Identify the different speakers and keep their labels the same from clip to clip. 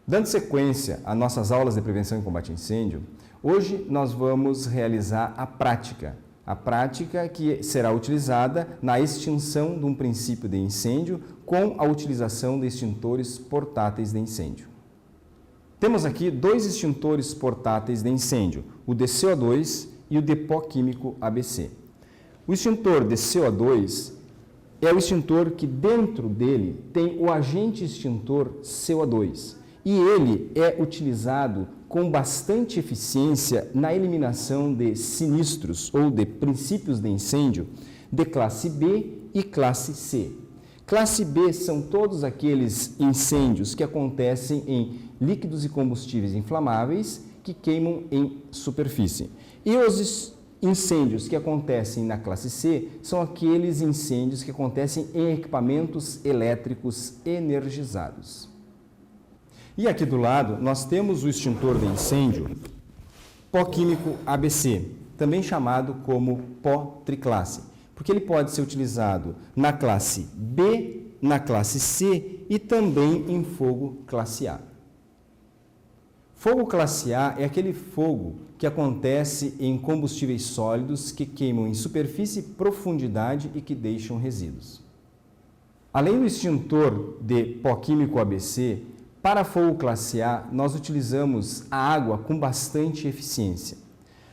Speaker 1: Dando sequência às nossas aulas de prevenção e combate a incêndio, hoje nós vamos realizar a prática que será utilizada na extinção de um princípio de incêndio com a utilização de extintores portáteis de incêndio. Temos aqui dois extintores portáteis de incêndio, o de CO2 e o de pó químico ABC. O extintor de CO2 é o extintor que dentro dele tem o agente extintor CO2 e ele é utilizado com bastante eficiência na eliminação de sinistros ou de princípios de incêndio de classe B e classe C. Classe B são todos aqueles incêndios que acontecem em líquidos e combustíveis inflamáveis que queimam em superfície. E os incêndios que acontecem na classe C são aqueles incêndios que acontecem em equipamentos elétricos energizados. E aqui do lado nós temos o extintor de incêndio pó químico ABC, também chamado como pó triclasse, porque ele pode ser utilizado na classe B, na classe C e também em fogo classe A. Fogo classe A é aquele fogo que acontece em combustíveis sólidos que queimam em superfície, profundidade e que deixam resíduos. Além do extintor de pó químico ABC, para fogo classe A, nós utilizamos a água com bastante eficiência.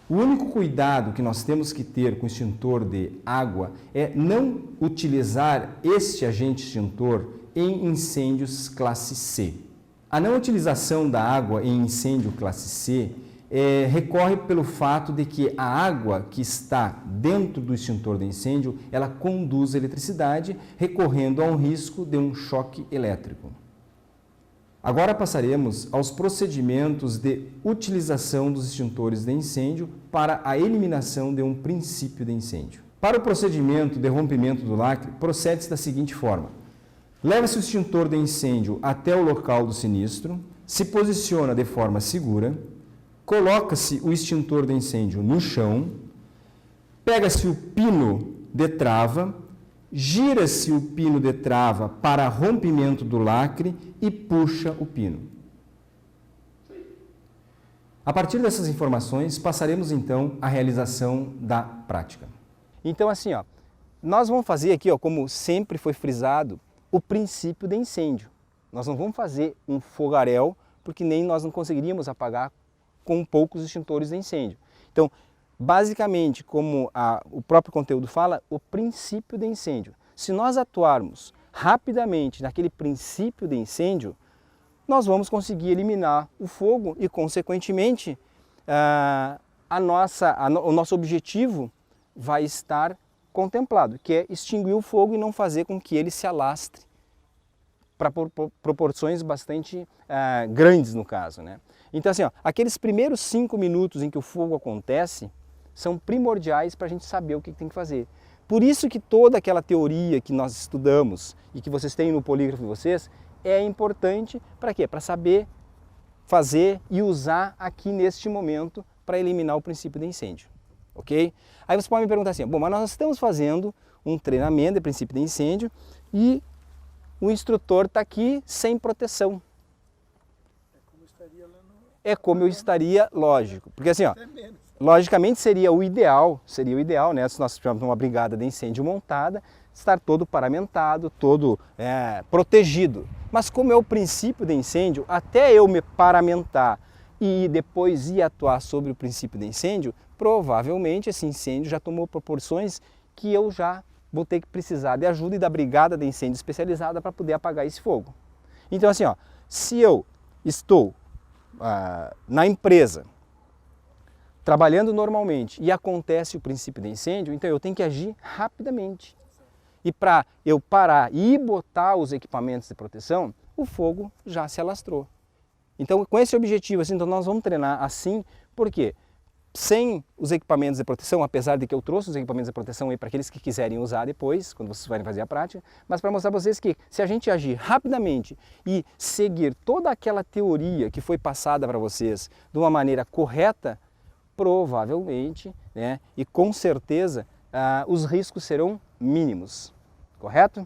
Speaker 1: O único cuidado que nós temos que ter com o extintor de água é não utilizar este agente extintor em incêndios classe C. A não utilização da água em incêndio classe C recorre pelo fato de que a água que está dentro do extintor de incêndio, ela conduz eletricidade, recorrendo a um risco de um choque elétrico. Agora passaremos aos procedimentos de utilização dos extintores de incêndio para a eliminação de um princípio de incêndio. Para o procedimento de rompimento do lacre, procede-se da seguinte forma. Leva-se o extintor de incêndio até o local do sinistro, se posiciona de forma segura, coloca-se o extintor de incêndio no chão, pega-se o pino de trava, gira-se o pino de trava para rompimento do lacre e puxa o pino. A partir dessas informações, passaremos então à realização da prática. Então assim, nós vamos fazer aqui, como sempre foi frisado, o princípio de incêndio. Nós não vamos fazer um fogaréu, porque nem nós não conseguiríamos apagar com poucos extintores de incêndio. Então, basicamente, como o próprio conteúdo fala, o princípio de incêndio. Se nós atuarmos rapidamente naquele princípio de incêndio, nós vamos conseguir eliminar o fogo e, consequentemente, o nosso objetivo vai estar contemplado, que é extinguir o fogo e não fazer com que ele se alastre para proporções bastante grandes no caso, né? Então assim, aqueles primeiros 5 minutos em que o fogo acontece são primordiais para a gente saber o que tem que fazer. Por isso que toda aquela teoria que nós estudamos e que vocês têm no polígrafo de vocês é importante para quê? Para saber fazer e usar aqui neste momento para eliminar o princípio de incêndio. Ok? Aí você pode me perguntar assim, bom, mas nós estamos fazendo um treinamento de princípio de incêndio e o instrutor está aqui sem proteção. É como eu estaria, lógico, porque assim, logicamente seria o ideal, né, se nós tivermos uma brigada de incêndio montada, estar todo paramentado, todo protegido. Mas como é o princípio de incêndio, até eu me paramentar e depois ir atuar sobre o princípio de incêndio, provavelmente esse incêndio já tomou proporções que eu já vou ter que precisar de ajuda e da brigada de incêndio especializada para poder apagar esse fogo. Então assim, se eu estou na empresa, trabalhando normalmente e acontece o princípio de incêndio, então eu tenho que agir rapidamente. E para eu parar e botar os equipamentos de proteção, o fogo já se alastrou. Então com esse objetivo, assim, então nós vamos treinar assim, porque sem os equipamentos de proteção, apesar de que eu trouxe os equipamentos de proteção aí para aqueles que quiserem usar depois, quando vocês forem fazer a prática, mas para mostrar para vocês que se a gente agir rapidamente e seguir toda aquela teoria que foi passada para vocês de uma maneira correta, provavelmente, né, e com certeza, os riscos serão mínimos, correto?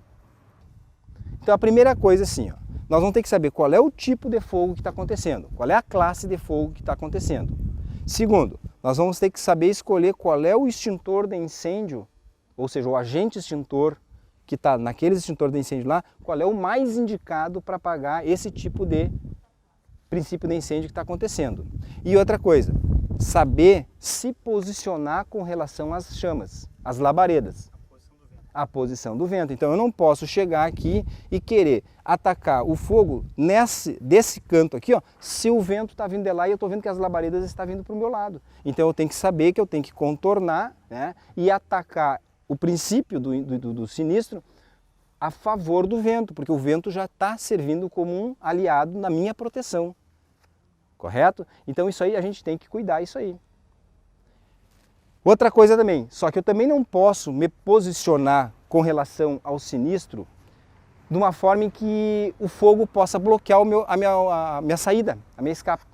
Speaker 1: Então a primeira coisa assim, nós vamos ter que saber qual é o tipo de fogo que está acontecendo, qual é a classe de fogo que está acontecendo. Segundo, nós vamos ter que saber escolher qual é o extintor de incêndio, ou seja, o agente extintor que está naquele extintor de incêndio lá, qual é o mais indicado para apagar esse tipo de princípio de incêndio que está acontecendo. E outra coisa, saber se posicionar com relação às chamas, às labaredas. A posição do vento. Então eu não posso chegar aqui e querer atacar o fogo desse canto aqui, ó, se o vento está vindo de lá e eu estou vendo que as labaredas estão vindo para o meu lado. Então eu tenho que saber que eu tenho que contornar, né, e atacar o princípio do sinistro a favor do vento, porque o vento já está servindo como um aliado na minha proteção. Correto? Então isso aí a gente tem que cuidar isso aí. Outra coisa também, só que eu também não posso me posicionar com relação ao sinistro de uma forma em que o fogo possa bloquear a minha saída,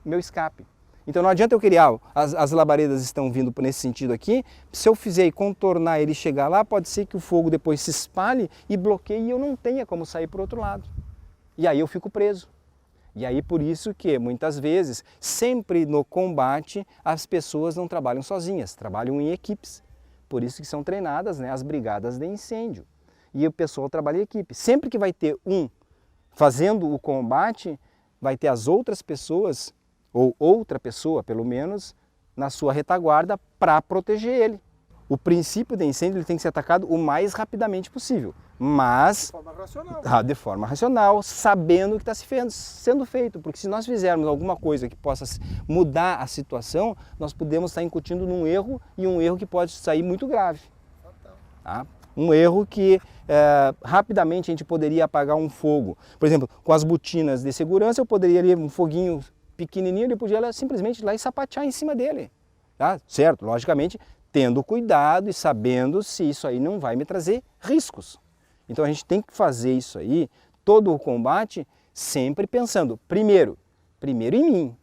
Speaker 1: meu escape. Então não adianta eu querer, as labaredas estão vindo nesse sentido aqui, se eu fizer e contornar ele e chegar lá, pode ser que o fogo depois se espalhe e bloqueie e eu não tenha como sair para o outro lado. E aí eu fico preso. E aí por isso que muitas vezes, sempre no combate, as pessoas não trabalham sozinhas, trabalham em equipes. Por isso que são treinadas, né, as brigadas de incêndio. E o pessoal trabalha em equipe. Sempre que vai ter um fazendo o combate, vai ter as outras pessoas, ou outra pessoa pelo menos, na sua retaguarda para proteger ele. O princípio de incêndio ele tem que ser atacado o mais rapidamente possível, mas
Speaker 2: de forma racional.
Speaker 1: De forma racional, sabendo o que está sendo feito, porque se nós fizermos alguma coisa que possa mudar a situação, nós podemos estar incutindo num erro e um erro que pode sair muito grave. Tá? Um erro que rapidamente a gente poderia apagar um fogo. Por exemplo, com as botinas de segurança eu poderia ali, um foguinho pequenininho, ele podia simplesmente ir lá e sapatear em cima dele. Tá? Certo? Logicamente, tendo cuidado e sabendo se isso aí não vai me trazer riscos. Então a gente tem que fazer isso aí, todo o combate, sempre pensando, primeiro em mim.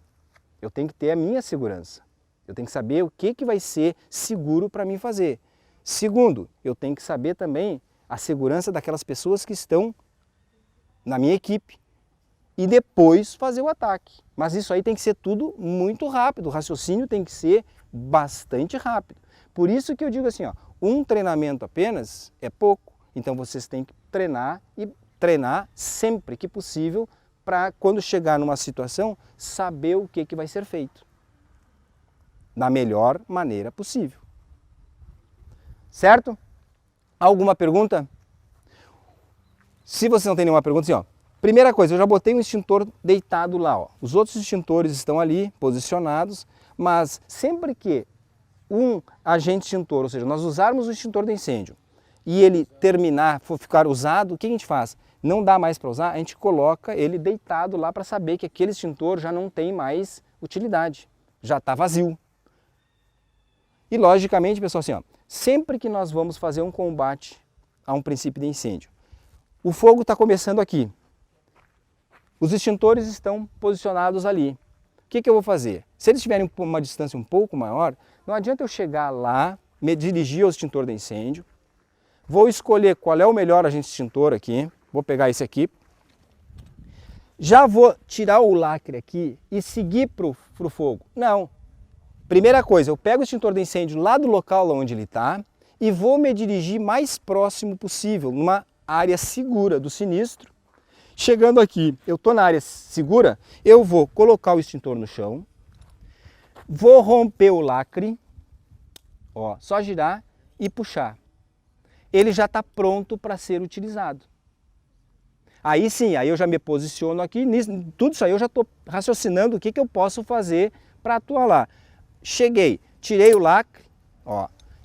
Speaker 1: Eu tenho que ter a minha segurança. Eu tenho que saber o que vai ser seguro para mim fazer. Segundo, eu tenho que saber também a segurança daquelas pessoas que estão na minha equipe. E depois fazer o ataque. Mas isso aí tem que ser tudo muito rápido, o raciocínio tem que ser bastante rápido. Por isso que eu digo assim, um treinamento apenas é pouco. Então vocês têm que treinar e treinar sempre que possível para quando chegar numa situação saber o que vai ser feito. Da melhor maneira possível. Certo? Alguma pergunta? Se você não tem nenhuma pergunta, assim, primeira coisa, eu já botei um extintor deitado lá. Os outros extintores estão ali, posicionados, mas sempre que um agente extintor, ou seja, nós usarmos o extintor de incêndio e ele terminar, for ficar usado, o que a gente faz? Não dá mais para usar, a gente coloca ele deitado lá para saber que aquele extintor já não tem mais utilidade, já está vazio. E logicamente, pessoal, assim, sempre que nós vamos fazer um combate a um princípio de incêndio, o fogo está começando aqui, os extintores estão posicionados ali. O que eu vou fazer? Se eles estiverem uma distância um pouco maior, não adianta eu chegar lá, me dirigir ao extintor de incêndio, vou escolher qual é o melhor agente extintor aqui, vou pegar esse aqui, já vou tirar o lacre aqui e seguir para o fogo. Não. Primeira coisa, eu pego o extintor de incêndio lá do local onde ele está e vou me dirigir mais próximo possível, numa área segura do sinistro. Chegando aqui, eu estou na área segura, eu vou colocar o extintor no chão, vou romper o lacre, só girar e puxar. Ele já está pronto para ser utilizado. Aí sim, aí eu já me posiciono aqui, tudo isso aí eu já estou raciocinando o que eu posso fazer para atuar lá. Cheguei, tirei o lacre,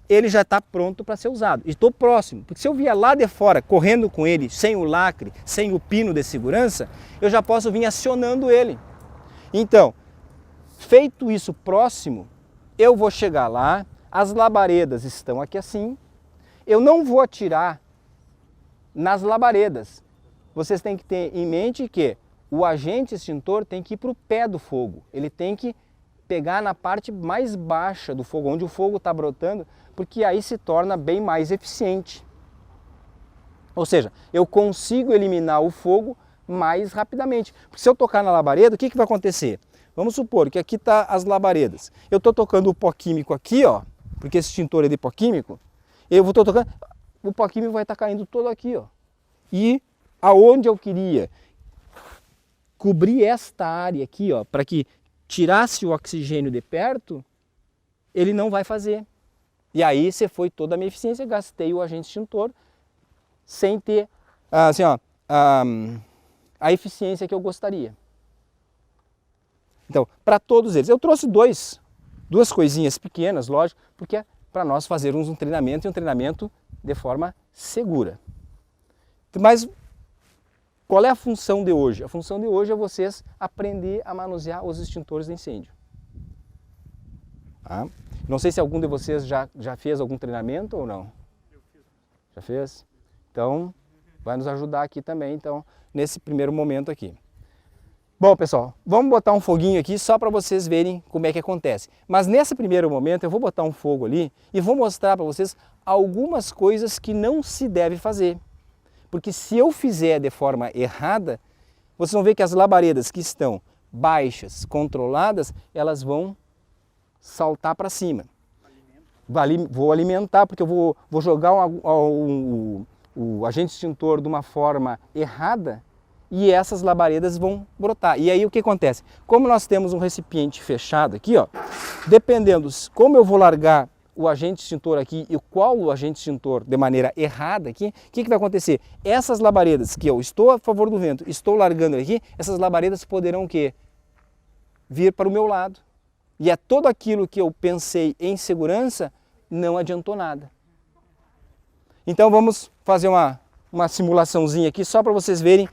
Speaker 1: ele já está pronto para ser usado. E estou próximo, porque se eu vier lá de fora, correndo com ele, sem o lacre, sem o pino de segurança, eu já posso vir acionando ele. Então, feito isso próximo, eu vou chegar lá, as labaredas estão aqui assim, eu não vou atirar nas labaredas. Vocês têm que ter em mente que o agente extintor tem que ir para o pé do fogo, ele tem que pegar na parte mais baixa do fogo, onde o fogo está brotando, porque aí se torna bem mais eficiente. Ou seja, eu consigo eliminar o fogo mais rapidamente. Porque se eu tocar na labareda, o que vai acontecer? Vamos supor que aqui está as labaredas. Eu estou tocando o pó químico aqui, ó, porque esse extintor é de pó químico, eu vou tocando, o pó químico vai estar caindo todo aqui, ó. E aonde eu queria cobrir esta área aqui, ó, para que tirasse o oxigênio de perto, ele não vai fazer. E aí você foi toda a minha eficiência, gastei o agente extintor sem ter assim, ó, a eficiência que eu gostaria. Então, para todos eles, eu trouxe duas coisinhas pequenas, lógico, porque é para nós fazermos um treinamento e um treinamento de forma segura. Mas qual é a função de hoje? A função de hoje é vocês aprender a manusear os extintores de incêndio. Tá? Não sei se algum de vocês já fez algum treinamento ou não. Eu fiz. Já fez? Então, vai nos ajudar aqui também, então, nesse primeiro momento aqui. Bom, pessoal, vamos botar um foguinho aqui só para vocês verem como é que acontece. Mas nesse primeiro momento eu vou botar um fogo ali e vou mostrar para vocês algumas coisas que não se deve fazer. Porque se eu fizer de forma errada, vocês vão ver que as labaredas que estão baixas, controladas, elas vão saltar para cima. Vou alimentar, porque eu vou jogar o agente extintor de uma forma errada e essas labaredas vão brotar. E aí o que acontece? Como nós temos um recipiente fechado aqui, ó, dependendo como eu vou largar o agente extintor aqui e qual o agente extintor de maneira errada aqui, o que vai acontecer? Essas labaredas que eu estou a favor do vento, estou largando aqui, essas labaredas poderão o quê? Vir para o meu lado. E é todo aquilo que eu pensei em segurança, não adiantou nada. Então vamos fazer uma simulaçãozinha aqui só para vocês verem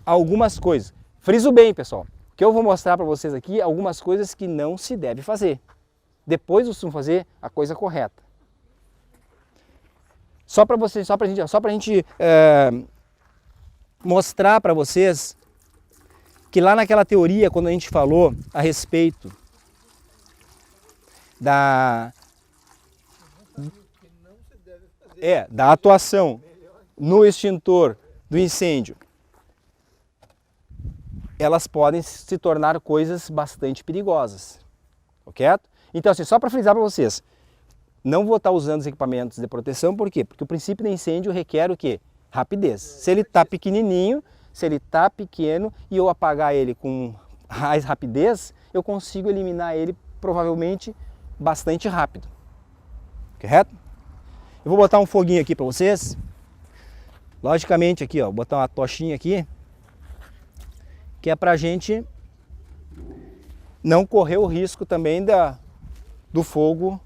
Speaker 1: algumas coisas. Friso bem, pessoal, que eu vou mostrar para vocês aqui algumas coisas que não se deve fazer. Depois vocês vão fazer a coisa correta. Só para a gente mostrar para vocês que lá naquela teoria, quando a gente falou a respeito da atuação no extintor do incêndio, elas podem se tornar coisas bastante perigosas, ok? Então, assim, só para frisar para vocês, não vou estar usando os equipamentos de proteção, por quê? Porque o princípio de incêndio requer o quê? Rapidez. Se ele está pequenininho, se ele está pequeno e eu apagar ele com mais rapidez, eu consigo eliminar ele provavelmente bastante rápido, correto? Eu vou botar um foguinho aqui para vocês, logicamente aqui, ó, vou botar uma tochinha aqui, que é para a gente não correr o risco também do fogo.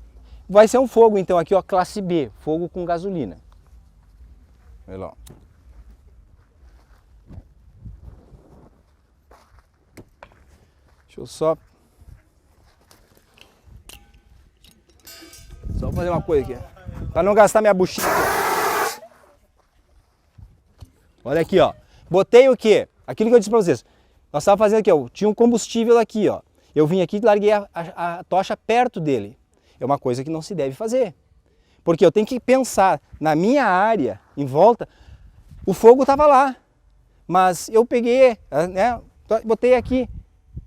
Speaker 1: Vai ser um fogo então aqui, ó, classe B, fogo com gasolina. Olha lá. Deixa eu só fazer uma coisa aqui, para não gastar minha buchinha. Olha aqui, ó. Botei o quê? Aquilo que eu disse para vocês. Nós estávamos fazendo aqui, ó. Tinha um combustível aqui, ó. Eu vim aqui e larguei a tocha perto dele. É uma coisa que não se deve fazer. Porque eu tenho que pensar na minha área, em volta, o fogo estava lá. Mas eu peguei, né, botei aqui.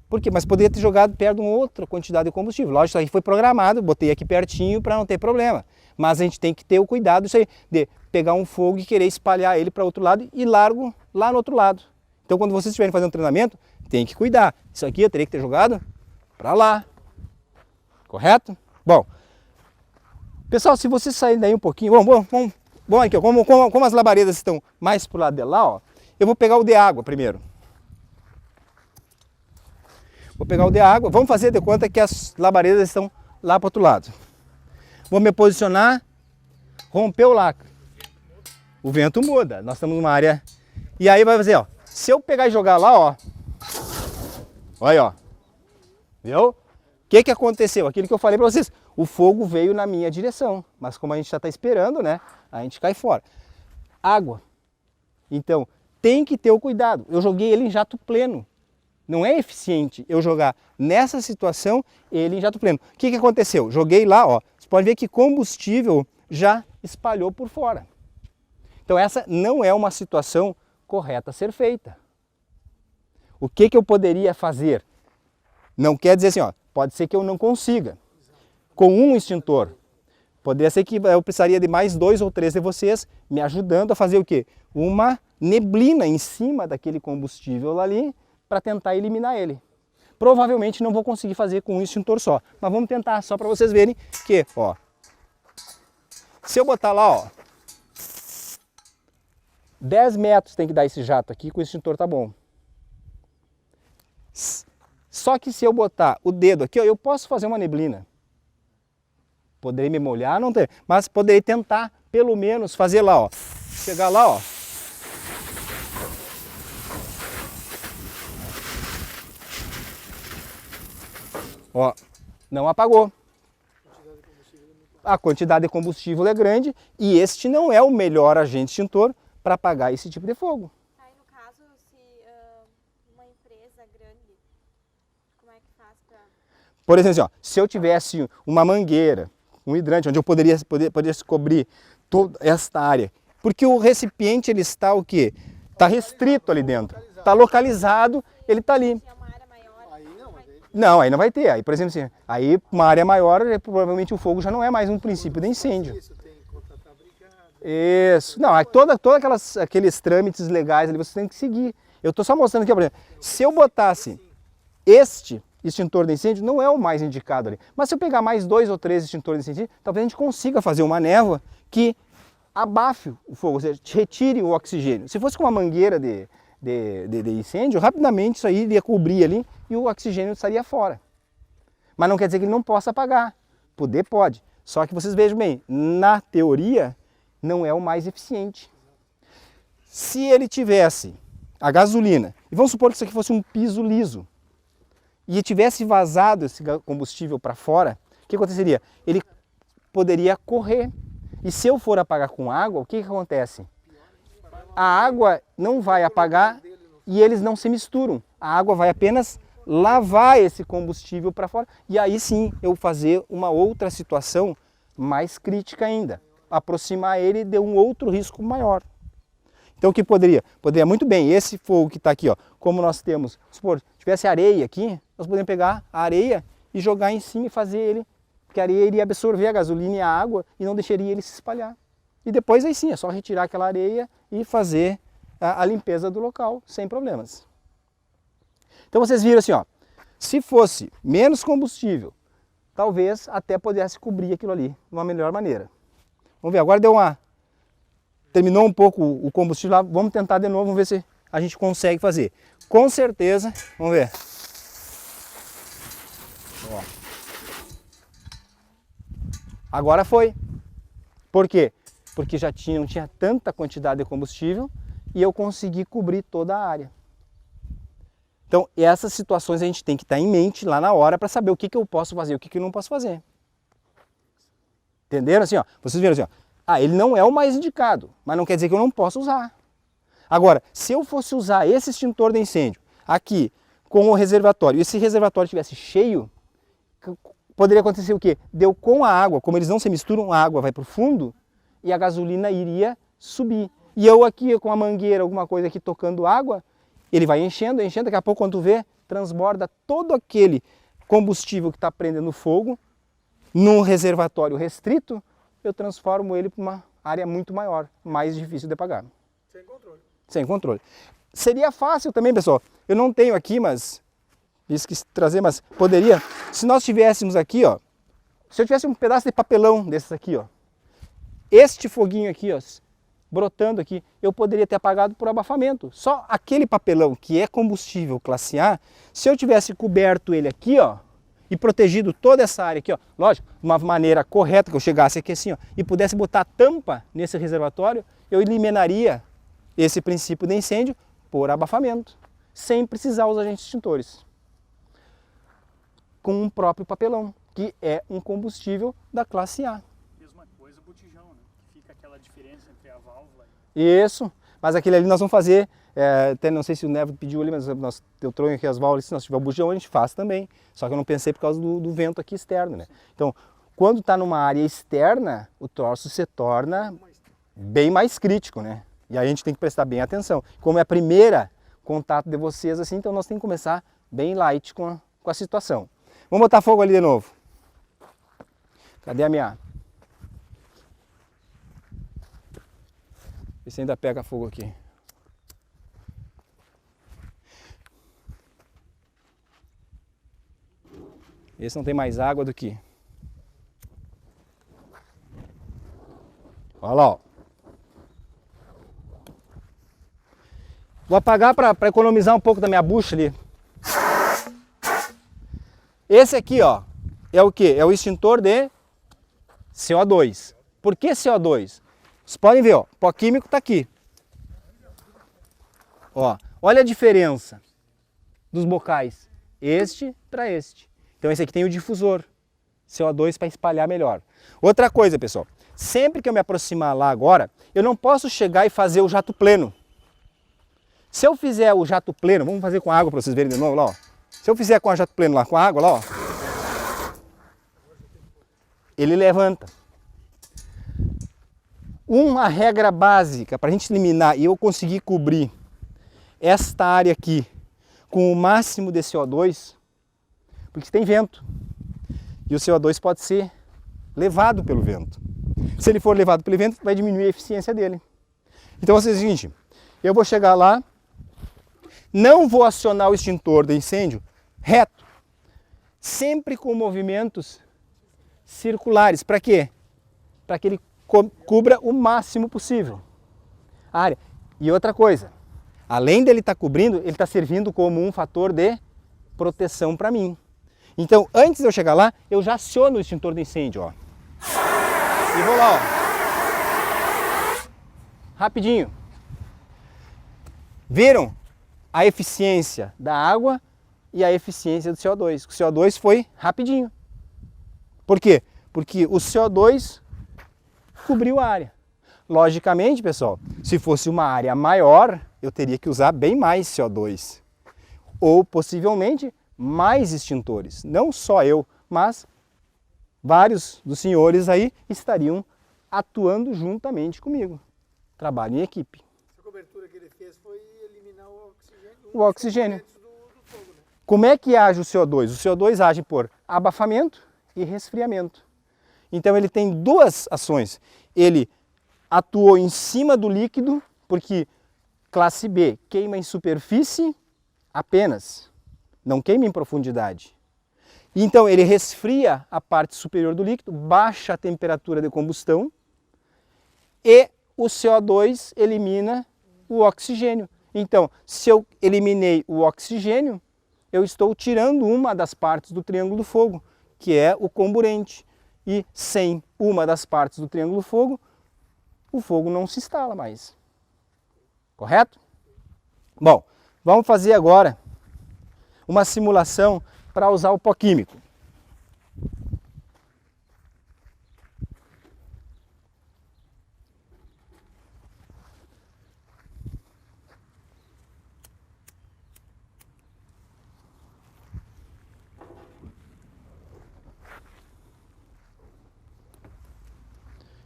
Speaker 1: Por quê? Mas poderia ter jogado perto de uma outra quantidade de combustível. Lógico, isso aí foi programado, botei aqui pertinho para não ter problema. Mas a gente tem que ter o cuidado isso aí, de pegar um fogo e querer espalhar ele para outro lado e largo lá no outro lado. Então quando vocês estiverem fazendo um treinamento, tem que cuidar. Isso aqui eu teria que ter jogado para lá. Correto? Bom, pessoal, se vocês saírem daí um pouquinho, bom aqui, ó, como as labaredas estão mais para o lado de lá, ó, eu vou pegar o de água primeiro. Vou pegar o de água, vamos fazer de conta que as labaredas estão lá para o outro lado. Vou me posicionar, romper o lacre. O vento muda, nós estamos numa área... E aí vai fazer, ó, se eu pegar e jogar lá, ó, olha, ó, viu? O que aconteceu? Aquilo que eu falei para vocês, o fogo veio na minha direção, mas como a gente já está esperando, né, a gente cai fora. Água. Então, tem que ter o cuidado. Eu joguei ele em jato pleno. Não é eficiente eu jogar nessa situação ele em jato pleno. O que aconteceu? Joguei lá, ó, você pode ver que combustível já espalhou por fora. Então essa não é uma situação correta a ser feita.
Speaker 2: o que eu poderia fazer? Não quer dizer assim, ó, pode ser que eu não consiga. Com um extintor, poderia ser que eu precisaria de mais 2 ou 3 de vocês me ajudando a fazer o quê? Uma neblina em cima daquele combustível ali para tentar eliminar ele. Provavelmente não vou conseguir fazer com um extintor só, mas vamos tentar só para vocês verem que, ó, se eu botar lá, ó, 10 metros tem que dar esse jato aqui, com o extintor tá bom. Só que se eu botar o dedo aqui, ó, eu posso fazer uma neblina. Poderei me molhar, não tem, mas poderei tentar, pelo menos, fazer lá, ó. Chegar lá, ó. Ó, não apagou. A quantidade de combustível é grande e este não é o melhor agente extintor para apagar esse tipo de fogo.
Speaker 3: Aí no caso, se uma empresa grande, como é que faz para...
Speaker 2: Por exemplo, assim, ó, se eu tivesse uma mangueira, um hidrante, onde eu poderia cobrir toda esta área, porque o recipiente ele está o quê? Está restrito ali dentro, está localizado, ele está ali.
Speaker 3: Se é uma área maior, aí não vai ter.
Speaker 2: Não, aí não vai ter. Aí, por exemplo, assim, aí uma área maior, provavelmente o fogo já não é mais um princípio de incêndio.
Speaker 4: Isso, tem que contratar a brigada.
Speaker 2: Isso. Não, aqueles trâmites legais ali você tem que seguir. Eu estou só mostrando aqui, por exemplo, se eu botasse este extintor de incêndio, não é o mais indicado ali. Mas se eu pegar mais 2 ou 3 extintores de incêndio, talvez a gente consiga fazer uma névoa que abafe o fogo, ou seja, retire o oxigênio. Se fosse com uma mangueira de incêndio, rapidamente isso aí iria cobrir ali e o oxigênio estaria fora. Mas não quer dizer que ele não possa apagar. Poder pode. Só que vocês vejam bem, na teoria, não é o mais eficiente. Se ele tivesse a gasolina, e vamos supor que isso aqui fosse um piso liso, e tivesse vazado esse combustível para fora, o que aconteceria? Ele poderia correr. E se eu for apagar com água, o que acontece? A água não vai apagar e eles não se misturam. A água vai apenas lavar esse combustível para fora. E aí sim eu fazer uma outra situação mais crítica ainda. Aproximar ele de um outro risco maior. Então o que poderia? Poderia muito bem, esse fogo que está aqui, ó, como nós temos, supor, tivesse areia aqui, nós podemos pegar a areia e jogar em cima e fazer ele, porque a areia iria absorver a gasolina e a água e não deixaria ele se espalhar. E depois aí sim, é só retirar aquela areia e fazer a limpeza do local, sem problemas. Então vocês viram assim, ó, se fosse menos combustível, talvez até pudesse cobrir aquilo ali de uma melhor maneira. Vamos ver, agora deu uma... Terminou um pouco o combustível lá, vamos tentar de novo, vamos ver se a gente consegue fazer. Com certeza, vamos ver. Ó. Agora foi. Por quê? Porque já não tinha tanta quantidade de combustível e eu consegui cobrir toda a área. Então, essas situações a gente tem que estar em mente lá na hora para saber o que eu posso fazer e o que eu não posso fazer. Entenderam assim, ó? Vocês viram assim, ó. Ah, ele não é o mais indicado, mas não quer dizer que eu não possa usar. Agora, se eu fosse usar esse extintor de incêndio aqui com o reservatório, e esse reservatório estivesse cheio, poderia acontecer o quê? Deu com a água, como eles não se misturam, a água vai para o fundo e a gasolina iria subir. E eu aqui com a mangueira, alguma coisa aqui tocando água, ele vai enchendo, enchendo, daqui a pouco quando tu vê, transborda todo aquele combustível que está prendendo fogo num reservatório restrito, eu transformo ele para uma área muito maior, mais difícil de apagar.
Speaker 4: Sem controle.
Speaker 2: Sem controle. Seria fácil também, pessoal. Eu não tenho aqui, mas quis trazer, mas poderia. Se nós tivéssemos aqui, ó, se eu tivesse um pedaço de papelão desses aqui, ó, este foguinho aqui, ó, brotando aqui, eu poderia ter apagado por abafamento. Só aquele papelão que é combustível classe A, se eu tivesse coberto ele aqui, ó, e protegido toda essa área aqui, ó, lógico, de uma maneira correta, que eu chegasse aqui assim, ó, e pudesse botar tampa nesse reservatório, eu eliminaria esse princípio de incêndio por abafamento, sem precisar usar agentes extintores. Com um próprio papelão, que é um combustível da classe A.
Speaker 5: Mesma coisa o botijão, né? Que fica aquela diferença entre a válvula e...
Speaker 2: Isso, mas aquele ali nós vamos fazer, até não sei se o Nevo pediu ali, mas eu trouxe aqui as válvulas, se nós tiver o botijão a gente faz também, só que eu não pensei por causa do vento aqui externo, né? Então, quando está numa área externa, o troço se torna bem mais crítico, né? E aí a gente tem que prestar bem atenção. Como é a primeira contato de vocês assim, então nós temos que começar bem light com a situação. Vamos botar fogo ali de novo. Cadê a minha? Esse ainda pega fogo aqui. Esse não tem mais água do que... Olha lá, ó. Vou apagar para economizar um pouco da minha bucha ali. Esse aqui, ó, é o que? É o extintor de CO2. Por que CO2? Vocês podem ver, ó, o pó químico está aqui. Ó, olha a diferença dos bocais. Este para este. Então esse aqui tem o difusor. CO2 para espalhar melhor. Outra coisa, pessoal. Sempre que eu me aproximar lá agora, eu não posso chegar e fazer o jato pleno. Se eu fizer o jato pleno, vamos fazer com água para vocês verem de novo lá, ó. Se eu fizer com a jato pleno lá, com a água lá, ó, ele levanta. Uma regra básica para a gente eliminar e eu conseguir cobrir esta área aqui com o máximo de CO2, porque tem vento e o CO2 pode ser levado pelo vento. Se ele for levado pelo vento, vai diminuir a eficiência dele. Então, é o seguinte, eu vou chegar lá, não vou acionar o extintor de incêndio reto, sempre com movimentos circulares. Para quê? Para que ele cubra o máximo possível a área. E outra coisa, além dele estar cobrindo, ele está servindo como um fator de proteção para mim. Então, antes de eu chegar lá, eu já aciono o extintor de incêndio, ó. E vou lá, ó. Rapidinho. Viram a eficiência da água e a eficiência do CO2? O CO2 foi rapidinho. Por quê? Porque o CO2 cobriu a área. Logicamente, pessoal, se fosse uma área maior, eu teria que usar bem mais CO2. Ou, possivelmente, mais extintores. Não só eu, mas vários dos senhores aí estariam atuando juntamente comigo. Trabalho em equipe.
Speaker 4: Essa cobertura que ele fez foi eliminar o oxigênio.
Speaker 2: O oxigênio.
Speaker 4: Do fogo, né?
Speaker 2: Como é que age o CO2? O CO2 age por abafamento e resfriamento. Então ele tem duas ações. Ele atuou em cima do líquido, porque classe B queima em superfície apenas, não queima em profundidade. Então ele resfria a parte superior do líquido, baixa a temperatura de combustão e o CO2 elimina o oxigênio. Então, se eu eliminei o oxigênio, eu estou tirando uma das partes do triângulo do fogo, que é o comburente. E sem uma das partes do triângulo do fogo, o fogo não se instala mais. Correto? Bom, vamos fazer agora uma simulação para usar o pó químico.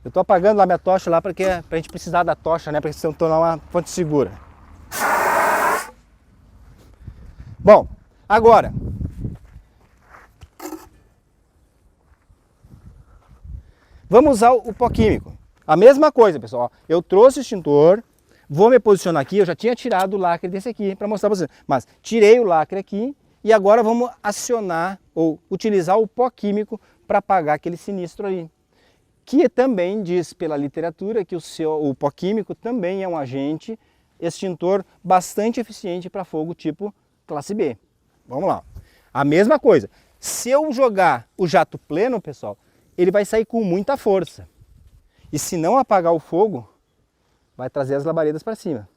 Speaker 2: Eu estou apagando lá minha tocha lá para a gente precisar da tocha, né? Para se tornar uma fonte segura. Bom, agora vamos usar o pó químico. A mesma coisa, pessoal. Eu trouxe o extintor, vou me posicionar aqui. Eu já tinha tirado o lacre desse aqui para mostrar para vocês, mas tirei o lacre aqui e agora vamos acionar ou utilizar o pó químico para apagar aquele sinistro ali. Que também diz pela literatura que o pó químico também é um agente extintor bastante eficiente para fogo tipo classe B. Vamos lá. A mesma coisa. Se eu jogar o jato pleno, pessoal, ele vai sair com muita força. E se não apagar o fogo, vai trazer as labaredas para cima.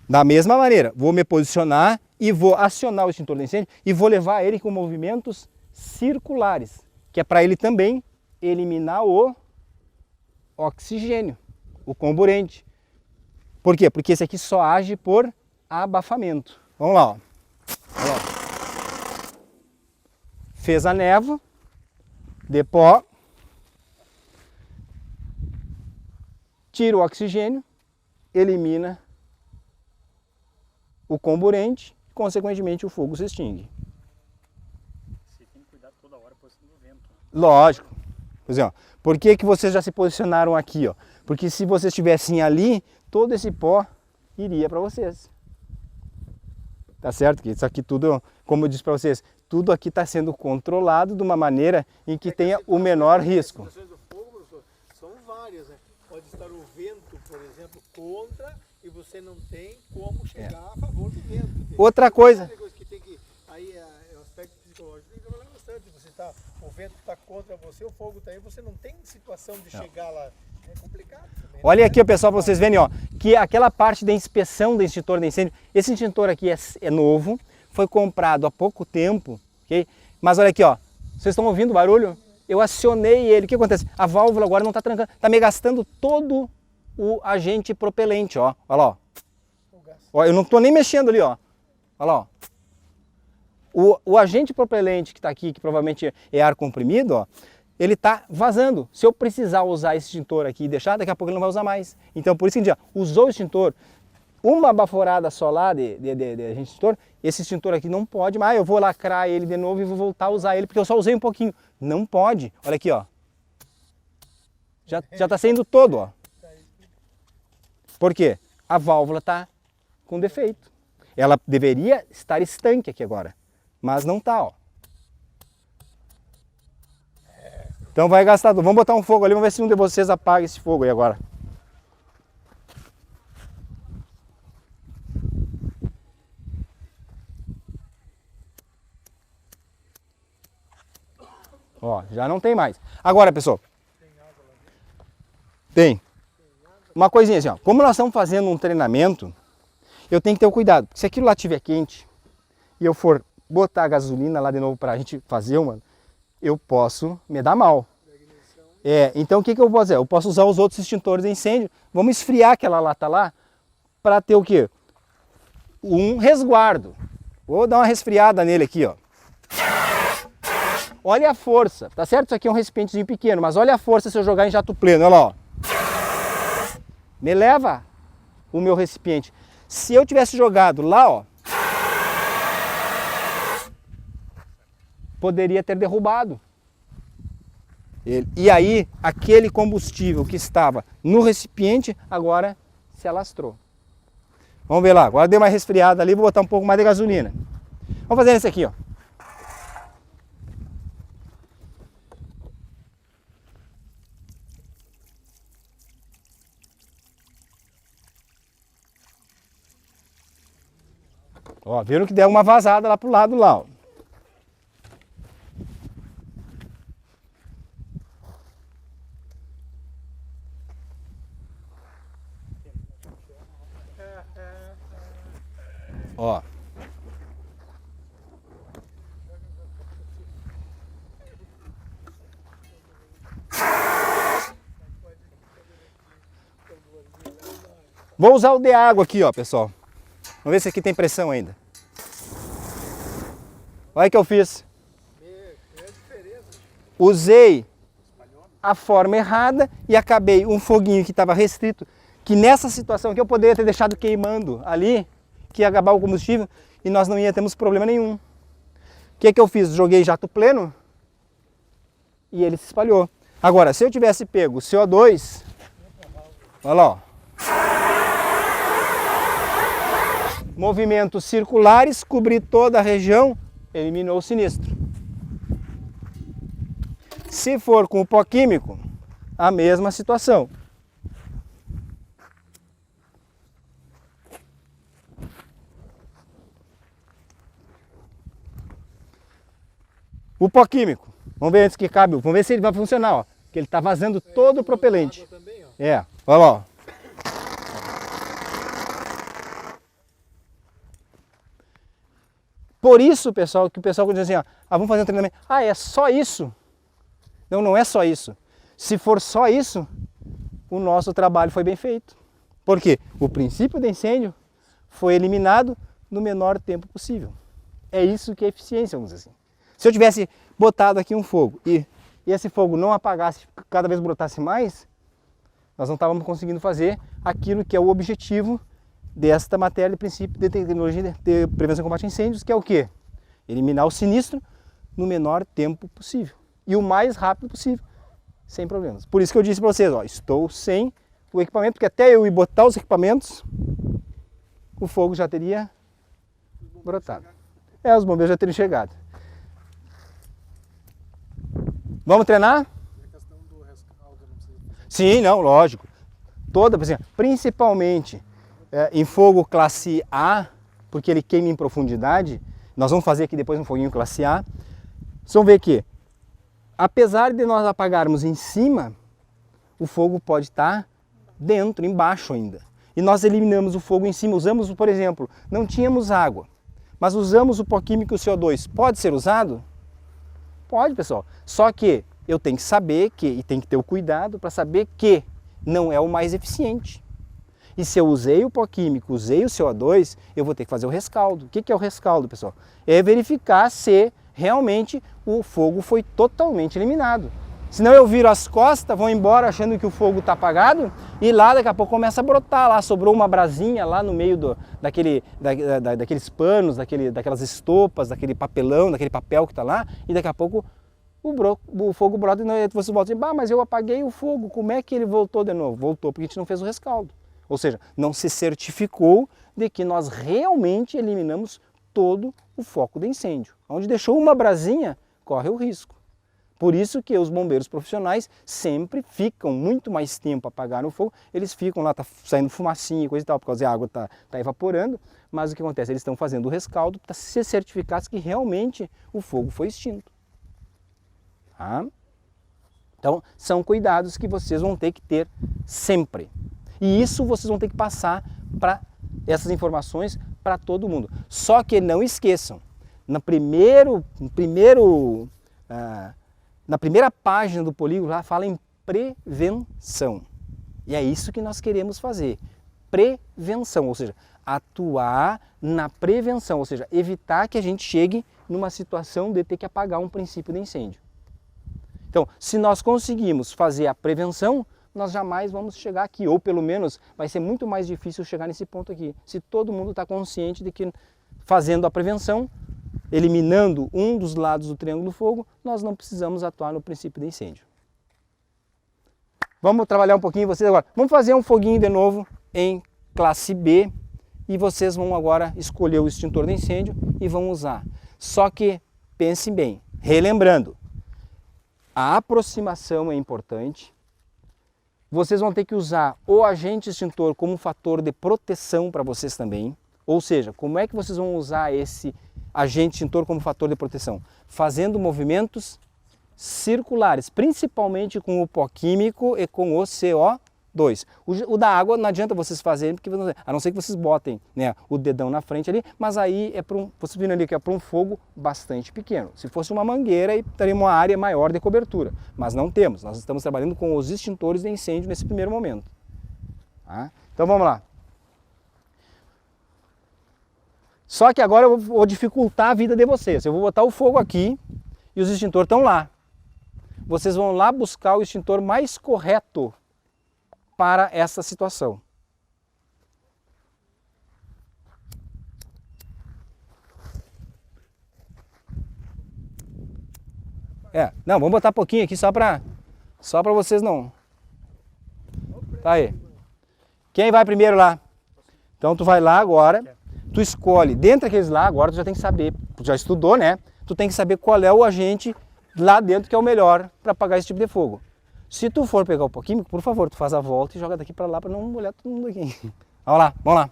Speaker 2: Da mesma maneira, vou me posicionar e vou acionar o extintor de incêndio e vou levar ele com movimentos circulares, que é para ele também eliminar o oxigênio, o comburente. Por quê? Porque esse aqui só age por abafamento. Vamos lá, ó. Olha lá. Fez a névoa de pó, tira o oxigênio, elimina o comburente, consequentemente o fogo se extingue.
Speaker 5: Você tem que cuidar toda hora por cima do vento.
Speaker 2: Lógico. Por exemplo, por que que vocês já se posicionaram aqui, ó? Porque se vocês estivessem ali, todo esse pó iria para vocês. Tá certo? Que isso aqui tudo, como eu disse para vocês, tudo aqui está sendo controlado de uma maneira em que tenha o menor risco.
Speaker 4: As situações do fogo, professor, são várias, né? Pode estar o vento, por exemplo, contra e você não tem como chegar a favor do vento. Entendeu?
Speaker 2: Outra coisa.
Speaker 4: Que tem que, aí é o aspecto psicológico tem que trabalhar bastante. O vento está contra você, o fogo está aí, você não tem situação de chegar lá. É complicado também.
Speaker 2: Olha aqui, pessoal, para vocês verem, ó, que aquela parte da inspeção do extintor de incêndio, esse extintor aqui é novo, foi comprado há pouco tempo, ok? Mas olha aqui, ó, vocês estão ouvindo o barulho? Eu acionei ele, o que acontece? A válvula agora não está trancando, está me gastando todo o agente propelente, ó, olha lá, ó. Ó, eu não estou nem mexendo ali, ó, olha lá, ó. O agente propelente que está aqui, que provavelmente é ar comprimido, ó, ele está vazando. Se eu precisar usar esse extintor aqui e deixar, daqui a pouco ele não vai usar mais. Então, por isso que a gente já usou o extintor, uma baforada só lá de agente extintor, esse extintor aqui não pode mais. Eu vou lacrar ele de novo e vou voltar a usar ele, porque eu só usei um pouquinho. Não pode. Olha aqui, ó. Já está saindo todo, ó. Por quê? A válvula está com defeito. Ela deveria estar estanque aqui agora, mas não está, ó. Então vai gastar tudo. Vamos botar um fogo ali, vamos ver se um de vocês apaga esse fogo aí agora. Ó, já não tem mais. Agora, pessoal. Tem. Uma coisinha assim, ó. Como nós estamos fazendo um treinamento, eu tenho que ter o cuidado. Se aquilo lá estiver quente e eu for botar a gasolina lá de novo para a gente fazer eu posso me dar mal. Então o que eu vou fazer? Eu posso usar os outros extintores de incêndio. Vamos esfriar aquela lata lá para ter o quê? Um resguardo. Vou dar uma resfriada nele aqui, ó. Olha a força, tá certo? Isso aqui é um recipientezinho pequeno, mas olha a força se eu jogar em jato pleno, olha lá, ó. Me leva o meu recipiente. Se eu tivesse jogado lá, ó, poderia ter derrubado ele. E aí, aquele combustível que estava no recipiente, agora se alastrou. Vamos ver lá, agora deu uma resfriada ali, vou botar um pouco mais de gasolina. Vamos fazer esse aqui, ó. Ó, viram que deu uma vazada lá pro lado lá, ó. Ó. Vou usar o de água aqui, ó, pessoal. Vamos ver se aqui tem pressão ainda. Olha o que eu fiz. Usei a forma errada e acabei um foguinho que estava restrito, que nessa situação aqui eu poderia ter deixado queimando ali, que ia acabar o combustível e nós não ia termos problema nenhum. O que eu fiz? Joguei jato pleno e ele se espalhou. Agora, se eu tivesse pego o CO2, olha lá, ó. Movimentos circulares, cobrir toda a região, eliminou o sinistro. Se for com o pó químico, a mesma situação. O pó químico, vamos ver antes que cabe, vamos ver se ele vai funcionar, ó, que ele está vazando todo o propelente. Olha lá, ó. Por isso, pessoal, que o pessoal diz assim, ó, vamos fazer um treinamento. Ah, é só isso? Não, não é só isso. Se for só isso, o nosso trabalho foi bem feito. Por quê? O princípio do incêndio foi eliminado no menor tempo possível. É isso que é eficiência, vamos dizer assim. Se eu tivesse botado aqui um fogo e esse fogo não apagasse, cada vez brotasse mais, nós não estávamos conseguindo fazer aquilo que é o objetivo desta matéria de princípio de tecnologia de prevenção e combate a incêndios, que é o quê? Eliminar o sinistro no menor tempo possível e o mais rápido possível, sem problemas. Por isso que eu disse para vocês, ó, estou sem o equipamento, porque até eu ir botar os equipamentos, o fogo já teria brotado. Os bombeiros já teriam chegado. Vamos treinar? Sim, não, lógico. Principalmente em fogo classe A, porque ele queima em profundidade. Nós vamos fazer aqui depois um foguinho classe A. Vocês vão ver que, apesar de nós apagarmos em cima, o fogo pode estar dentro, embaixo ainda. E nós eliminamos o fogo em cima, usamos, por exemplo, não tínhamos água, mas usamos o pó químico e o CO2. Pode ser usado? Pode, pessoal. Só que eu tenho que saber que, e tem que ter o cuidado para saber que não é o mais eficiente. E se eu usei o pó químico, usei o CO2, eu vou ter que fazer o rescaldo. O que é o rescaldo, pessoal? É verificar se realmente o fogo foi totalmente eliminado. Senão eu viro as costas, vou embora achando que o fogo está apagado e lá daqui a pouco começa a brotar, lá sobrou uma brasinha lá no meio daqueles panos, daquelas estopas, daquele papelão, daquele papel que está lá, e daqui a pouco o fogo brota e você volta e diz, mas eu apaguei o fogo, como é que ele voltou de novo? Voltou porque a gente não fez o rescaldo. Ou seja, não se certificou de que nós realmente eliminamos todo o foco de incêndio. Onde deixou uma brasinha, corre o risco. Por isso que os bombeiros profissionais sempre ficam muito mais tempo a apagar o fogo, eles ficam lá, tá saindo fumacinha e coisa e tal, por causa que a água tá evaporando, mas o que acontece? Eles estão fazendo o rescaldo para se certificar que realmente o fogo foi extinto. Tá? Então, são cuidados que vocês vão ter que ter sempre. E isso vocês vão ter que passar para essas informações para todo mundo. Só que não esqueçam, na primeira página do polígono lá fala em prevenção. E é isso que nós queremos fazer. Prevenção, ou seja, atuar na prevenção, ou seja, evitar que a gente chegue numa situação de ter que apagar um princípio de incêndio. Então, se nós conseguimos fazer a prevenção, nós jamais vamos chegar aqui, ou pelo menos vai ser muito mais difícil chegar nesse ponto aqui. Se todo mundo está consciente de que fazendo a prevenção, eliminando um dos lados do triângulo do fogo, nós não precisamos atuar no princípio de incêndio. Vamos trabalhar um pouquinho vocês agora. Vamos fazer um foguinho de novo em classe B e vocês vão agora escolher o extintor de incêndio e vão usar. Só que pensem bem, relembrando, a aproximação é importante. Vocês vão ter que usar o agente extintor como um fator de proteção para vocês também. Ou seja, como é que vocês vão usar esse agente extintor como fator de proteção? Fazendo movimentos circulares, principalmente com o pó químico e com o CO2. O da água não adianta vocês fazerem, porque, a não ser que vocês botem, né, o dedão na frente ali, mas aí é para vocês viram ali que é para um fogo bastante pequeno. Se fosse uma mangueira, aí teria uma área maior de cobertura, mas não temos. Nós estamos trabalhando com os extintores de incêndio nesse primeiro momento. Tá? Então vamos lá. Só que agora eu vou dificultar a vida de vocês. Eu vou botar o fogo aqui e os extintores estão lá. Vocês vão lá buscar o extintor mais correto para essa situação. Não, vamos botar pouquinho aqui só para vocês não. Tá aí. Quem vai primeiro lá? Então tu vai lá agora, tu escolhe, dentro daqueles lá, agora tu já tem que saber, tu já estudou, né? Tu tem que saber qual é o agente lá dentro que é o melhor para apagar esse tipo de fogo. Se tu for pegar o pó químico, por favor, tu faz a volta e joga daqui para lá para não molhar todo mundo aqui. Vamos lá, vamos lá.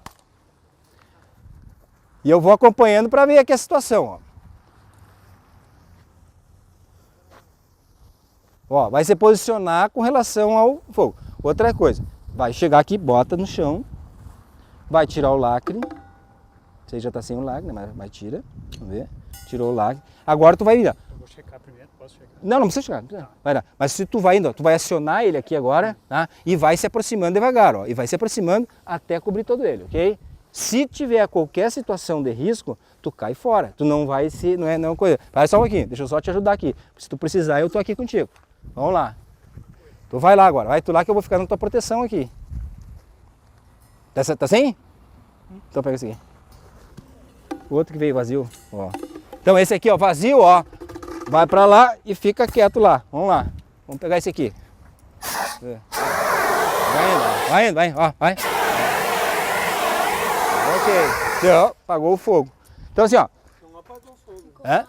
Speaker 2: E eu vou acompanhando para ver aqui a situação. Ó, vai se posicionar com relação ao fogo. Outra coisa, vai chegar aqui, bota no chão, vai tirar o lacre. Você já está sem o lacre, né? Mas tira, vamos ver. Tirou o lacre. Agora tu vai ir, ó.
Speaker 5: Vou checar primeiro, posso checar?
Speaker 2: Não precisa chegar. Vai lá. Mas se tu vai indo, ó, tu vai acionar ele aqui agora, tá? E vai se aproximando devagar, ó. E vai se aproximando até cobrir todo ele, ok? Se tiver qualquer situação de risco, tu cai fora. Tu não vai se, não é uma coisa. Vai só um pouquinho, deixa eu só te ajudar aqui. Se tu precisar, eu tô aqui contigo. Vamos lá. Tu vai lá agora, vai tu lá que eu vou ficar na tua proteção aqui. Tá sem? Então pega esse aqui. O outro que veio vazio, ó. Então esse aqui, ó, vazio, ó. Vai pra lá e fica quieto lá. Vamos lá. Vamos pegar esse aqui. Vai indo, ó, vai. Ok. Deu, apagou o fogo. Então assim, ó.
Speaker 4: Não apagou o fogo.
Speaker 2: É?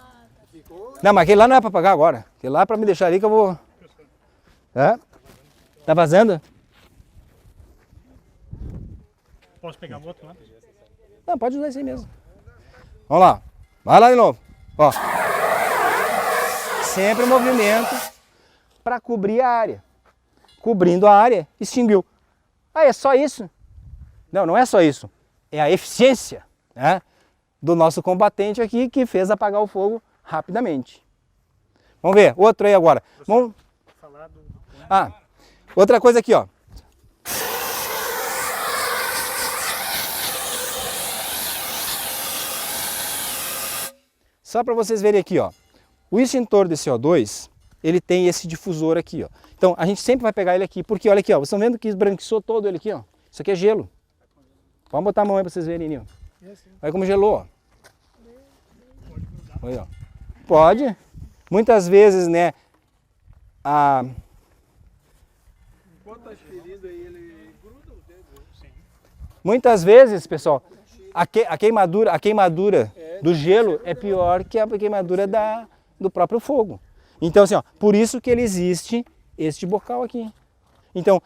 Speaker 4: Ficou.
Speaker 2: Não, mas aquele lá não é pra apagar agora. Aquele lá é pra me deixar ali que eu vou... É? Tá vazando?
Speaker 5: Posso pegar o outro lá?
Speaker 2: Não, pode usar esse aí mesmo. Vamos lá. Vai lá de novo. Ó. Sempre movimento para cobrir a área. Cobrindo a área, extinguiu. Ah, é só isso? Não, não é só isso. É a eficiência, né, do nosso combatente aqui que fez apagar o fogo rapidamente. Vamos ver, outro aí agora. Vamos...
Speaker 5: Falar do...
Speaker 2: Ah, outra coisa aqui, ó. Só para vocês verem aqui, ó. O extintor de CO2, ele tem esse difusor aqui, ó. Então, a gente sempre vai pegar ele aqui, porque olha aqui, ó. Vocês estão vendo que esbranquiçou todo ele aqui, ó. Isso aqui é gelo. Vamos botar a mão aí para vocês verem, Nil. Olha como gelou, ó. Olha, ó. Pode. Muitas vezes, né,
Speaker 4: Enquanto tá ferido aí, ele gruda os dedos. Sim.
Speaker 2: muitas vezes, pessoal, a queimadura do gelo é pior que a queimadura do próprio fogo. Então, assim, ó, por isso que ele existe este bocal aqui. Então,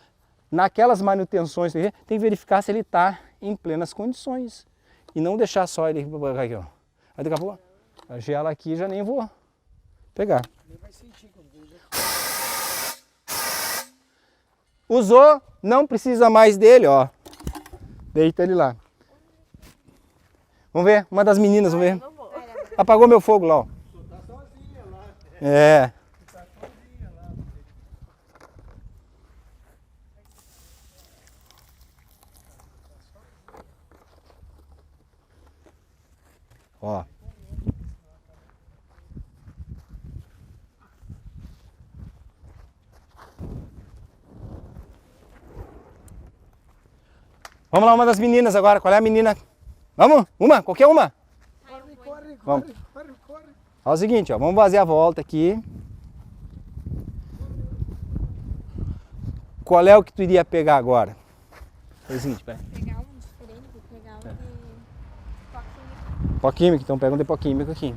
Speaker 2: naquelas manutenções, tem que verificar se ele está em plenas condições. E não deixar só ele aqui, ó. Aí daqui a pouco, a gela aqui já nem vou pegar.
Speaker 4: Ele vai sentir quando ele já...
Speaker 2: Usou, não precisa mais dele, ó. Deita ele lá. Vamos ver, uma das meninas, vamos ver. Apagou meu fogo lá, ó.
Speaker 4: Tá sozinha lá.
Speaker 2: É.
Speaker 4: Tá sozinha lá.
Speaker 2: Ó. Vamos lá, uma das meninas agora. Qual é a menina? Vamos? Uma? Qualquer uma?
Speaker 4: Corre,
Speaker 2: Vamos.
Speaker 4: corre.
Speaker 2: Ó, é o seguinte, ó. Vamos fazer a volta aqui. Qual é o que tu iria pegar agora? É o seguinte, pera.
Speaker 3: Pegar um diferente, pegar um de pó químico.
Speaker 2: Pó químico, então pega um de pó químico aqui.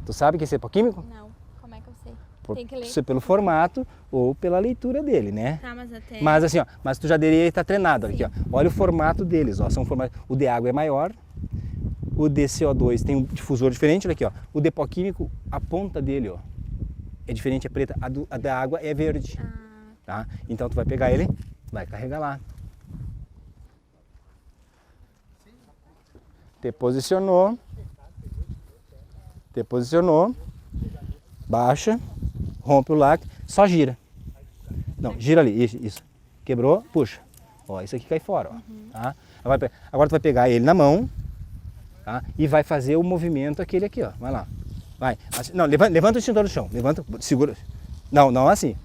Speaker 2: Tu sabe que esse é pó químico?
Speaker 3: Não, como é que eu sei?
Speaker 2: Por-
Speaker 3: Tem que ler.
Speaker 2: se pelo formato ou pela leitura dele, né?
Speaker 3: Tá, mas até...
Speaker 2: Mas assim, ó, mas tu já deveria estar treinado aqui, ó. Olha o formato deles, ó, são formatos, o de água é maior, o de CO2 tem um difusor diferente, olha aqui, ó. O de pó químico, a ponta dele, ó, é diferente, é preta, a da água é verde, tá? Então tu vai pegar ele, vai carregar lá. Te posicionou, baixa, rompe o lacre, só gira. Não, gira ali, isso. Quebrou, puxa. Ó, isso aqui cai fora, ó. Tá? Agora tu vai pegar ele na mão, tá? E vai fazer o movimento aquele aqui, ó. Vai lá. Vai. Assim, não, levanta o extintor do chão. Levanta, segura. Não assim.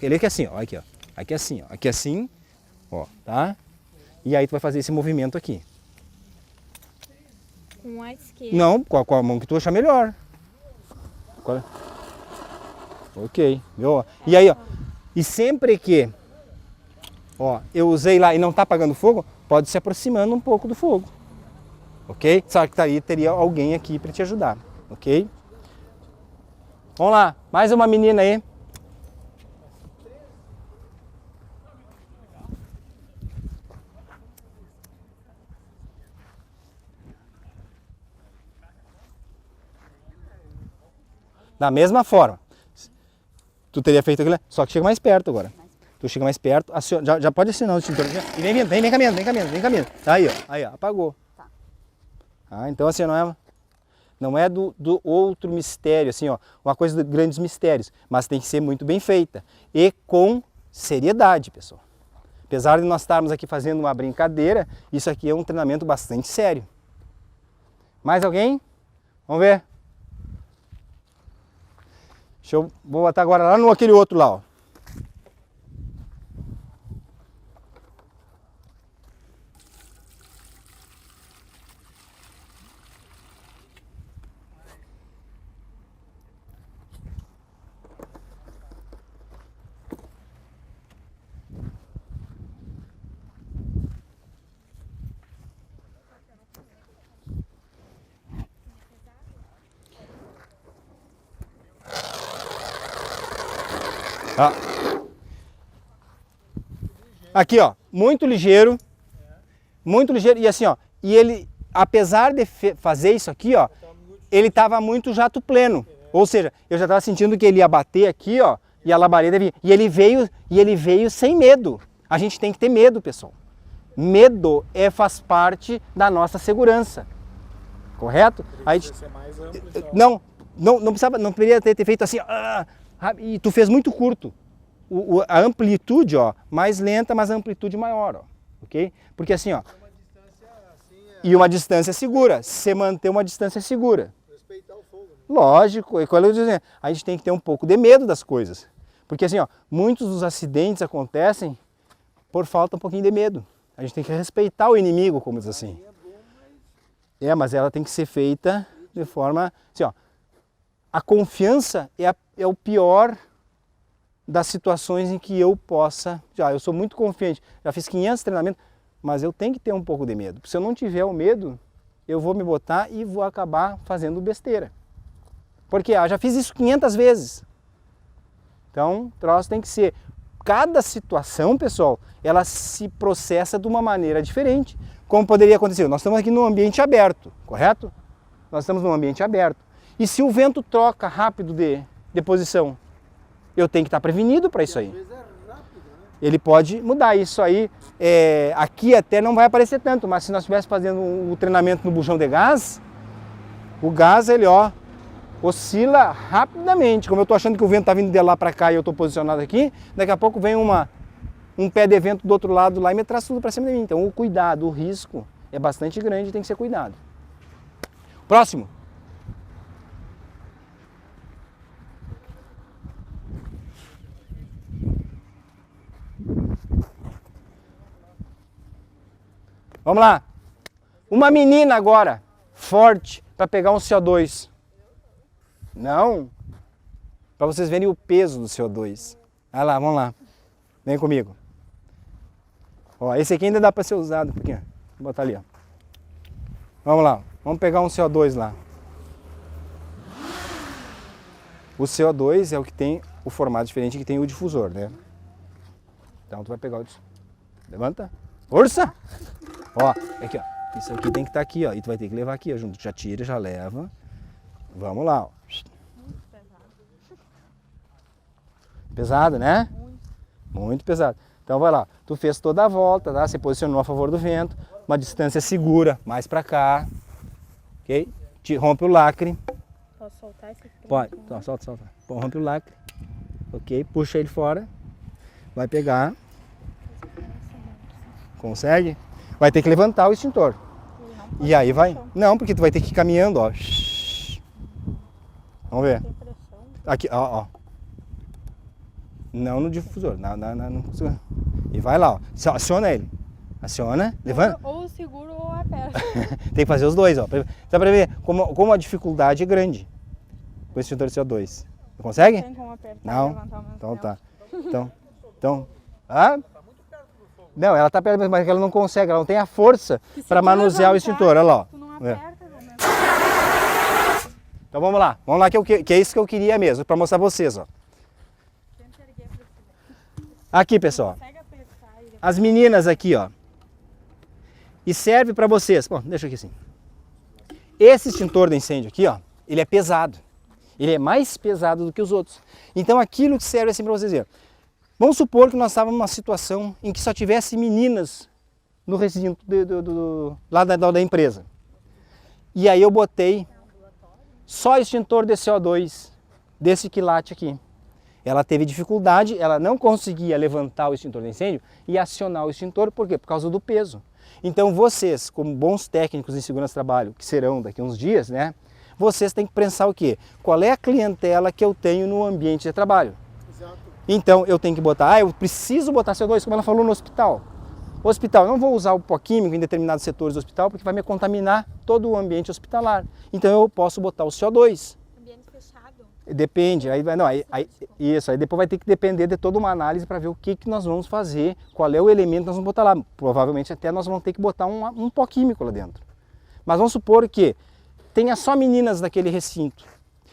Speaker 2: Ele aqui assim, ó. Aqui, ó. Aqui assim, ó. Aqui assim, ó. Tá? E aí tu vai fazer esse movimento aqui.
Speaker 3: Com a esquerda.
Speaker 2: Não, com a mão que tu achar melhor. Ok, viu? E aí, ó. E sempre que, ó, eu usei lá e não tá apagando fogo, pode se aproximando um pouco do fogo. Ok? Só que aí teria alguém aqui para te ajudar. Ok? Vamos lá, mais uma menina aí. Da mesma forma. Tu teria feito aquilo, só que chega mais perto agora. Tu chega mais perto, já pode acionar o extintor. E vem caminhando. Aí, ó, apagou. Tá, então assim, não é do outro mistério, assim, ó, uma coisa de grandes mistérios, mas tem que ser muito bem feita e com seriedade, pessoal. Apesar de nós estarmos aqui fazendo uma brincadeira, isso aqui é um treinamento bastante sério. Mais alguém? Vamos ver. Vou botar agora lá no aquele outro lá, ó. Ó. Aqui, ó, muito ligeiro e assim, ó, e ele, apesar de fazer isso aqui, ó, ele tava muito jato pleno, ou seja, eu já tava sentindo que ele ia bater aqui, ó, e a labareda vinha, e ele veio sem medo. A gente tem que ter medo, pessoal. Medo faz parte da nossa segurança, correto? Aí, não precisava ter feito assim, e tu fez muito curto. A amplitude, ó, mais lenta, mas a amplitude maior, ó, ok? Porque assim, ó, e uma distância segura, você manter uma distância segura.
Speaker 4: Respeitar o fogo. Né?
Speaker 2: Lógico, e quando eu digo, a gente tem que ter um pouco de medo das coisas. Porque assim, ó, muitos dos acidentes acontecem por falta um pouquinho de medo. A gente tem que respeitar o inimigo, como diz assim. Mas ela tem que ser feita de forma, assim, ó, a confiança é o pior das situações em que eu possa, eu sou muito confiante, já fiz 500 treinamentos, mas eu tenho que ter um pouco de medo. Se eu não tiver o medo, eu vou me botar e vou acabar fazendo besteira. Porque já fiz isso 500 vezes. Então, o troço tem que ser, cada situação, pessoal, ela se processa de uma maneira diferente. Como poderia acontecer? Nós estamos aqui num ambiente aberto, correto? Nós estamos num ambiente aberto. E se o vento troca rápido de posição, eu tenho que estar prevenido para isso aí.
Speaker 4: Às vezes é rápido, né?
Speaker 2: Ele pode mudar isso aí. Aqui até não vai aparecer tanto, mas se nós estivéssemos fazendo o treinamento no bujão de gás, o gás ele, ó, oscila rapidamente. Como eu estou achando que o vento está vindo de lá para cá e eu estou posicionado aqui, daqui a pouco vem um pé de vento do outro lado lá e me traz tudo para cima de mim. Então o cuidado, o risco é bastante grande, tem que ser cuidado. Próximo. Vamos lá. Uma menina agora, forte, para pegar um CO2. Não. Para vocês verem o peso do CO2. Vai lá, vamos lá. Vem comigo. Ó, esse aqui ainda dá para ser usado. Porque, vou botar ali, ó. Vamos lá. Vamos pegar um CO2 lá. O CO2 é o que tem o formato diferente que tem o difusor, né? Então tu vai pegar o difusor. Levanta. Força! Ó, aqui, ó. Isso aqui tem que estar aqui, ó. E tu vai ter que levar aqui, ó, junto. Já tira, já leva. Vamos lá, ó. Pesado, né? Muito pesado. Então vai lá. Tu fez toda a volta, tá? Você posicionou a favor do vento. Uma distância segura, mais pra cá. Ok? Rompe o lacre.
Speaker 3: Posso soltar esse frente?
Speaker 2: Pode. Então, solta. Pô, rompe o lacre. Ok? Puxa ele fora. Vai pegar. Consegue? Vai ter que levantar o extintor. E aí vai. Não, porque tu vai ter que ir caminhando, ó. Vamos ver. Aqui, ó. Não no difusor, no difusor. E vai lá, ó. Aciona ele. Aciona, levanta.
Speaker 3: Ou seguro ou aperta.
Speaker 2: Tem que fazer os dois, ó. Dá pra ver como a dificuldade é grande com o extintor de CO2. Consegue?
Speaker 3: Tem como apertar.
Speaker 2: Não?
Speaker 3: Levantar o
Speaker 2: Então tá. Então. Ah? Não, ela tá perto, mas ela não consegue, ela não tem a força para manusear o extintor. Olha lá, ó.
Speaker 3: Tu não aperta, né?
Speaker 2: Então vamos lá que é isso que eu queria mesmo, para mostrar pra vocês, ó.
Speaker 3: Tenta erguer pra cima.
Speaker 2: Aqui, pessoal.
Speaker 3: Consegue apertar e depois...
Speaker 2: As meninas aqui, ó. E serve para vocês. Bom, deixa aqui assim. Esse extintor de incêndio aqui, ó, ele é pesado. Ele é mais pesado do que os outros. Então aquilo que serve assim para vocês verem. Vamos supor que nós estávamos numa situação em que só tivesse meninas no recinto lá da empresa. E aí eu botei só extintor de CO2 desse quilate aqui. Ela teve dificuldade, ela não conseguia levantar o extintor de incêndio e acionar o extintor, por quê? Por causa do peso. Então vocês, como bons técnicos em segurança do trabalho, que serão daqui a uns dias, né? Vocês têm que pensar o quê? Qual é a clientela que eu tenho no ambiente de trabalho?
Speaker 4: Exato.
Speaker 2: Então eu tenho que botar, eu preciso botar CO2, como ela falou no hospital. Hospital, eu não vou usar o pó químico em determinados setores do hospital, porque vai me contaminar todo o ambiente hospitalar. Então eu posso botar o CO2.
Speaker 3: Ambiente fechado.
Speaker 2: Depende, aí depois vai ter que depender de toda uma análise para ver o que nós vamos fazer, qual é o elemento que nós vamos botar lá. Provavelmente até nós vamos ter que botar um pó químico lá dentro. Mas vamos supor que tenha só meninas naquele recinto.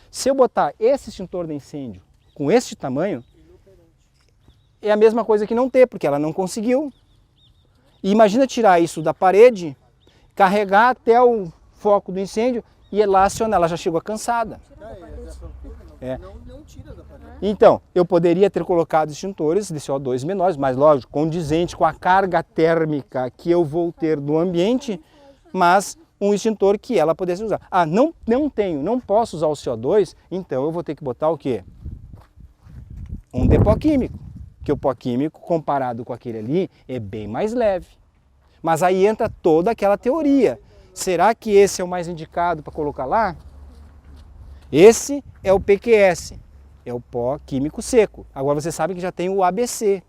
Speaker 2: Se eu botar esse extintor de incêndio com este tamanho, é a mesma coisa que não ter, porque ela não conseguiu. E imagina tirar isso da parede, carregar até o foco do incêndio e lá acionar, ela já chegou cansada.
Speaker 4: Não tira da parede.
Speaker 2: Então, eu poderia ter colocado extintores de CO2 menores, mas lógico, condizente com a carga térmica que eu vou ter do ambiente, mas um extintor que ela pudesse usar. Ah, não tenho, não posso usar o CO2, então eu vou ter que botar o quê? Um de pó químico, que o pó químico, comparado com aquele ali, é bem mais leve. Mas aí entra toda aquela teoria. Será que esse é o mais indicado para colocar lá? Esse é o PQS, é o pó químico seco. Agora você sabe que já tem o ABC,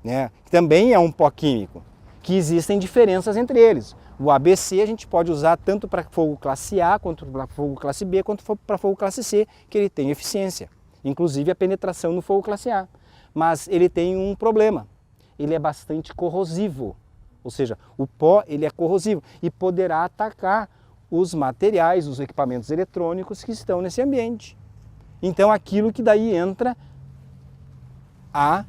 Speaker 2: né? Que também é um pó químico, que existem diferenças entre eles. O ABC a gente pode usar tanto para fogo classe A, quanto para fogo classe B, quanto para fogo classe C, que ele tem eficiência, inclusive a penetração no fogo classe A. Mas ele tem um problema, ele é bastante corrosivo, ou seja, o pó ele é corrosivo e poderá atacar os materiais, os equipamentos eletrônicos que estão nesse ambiente. Então aquilo que daí entra a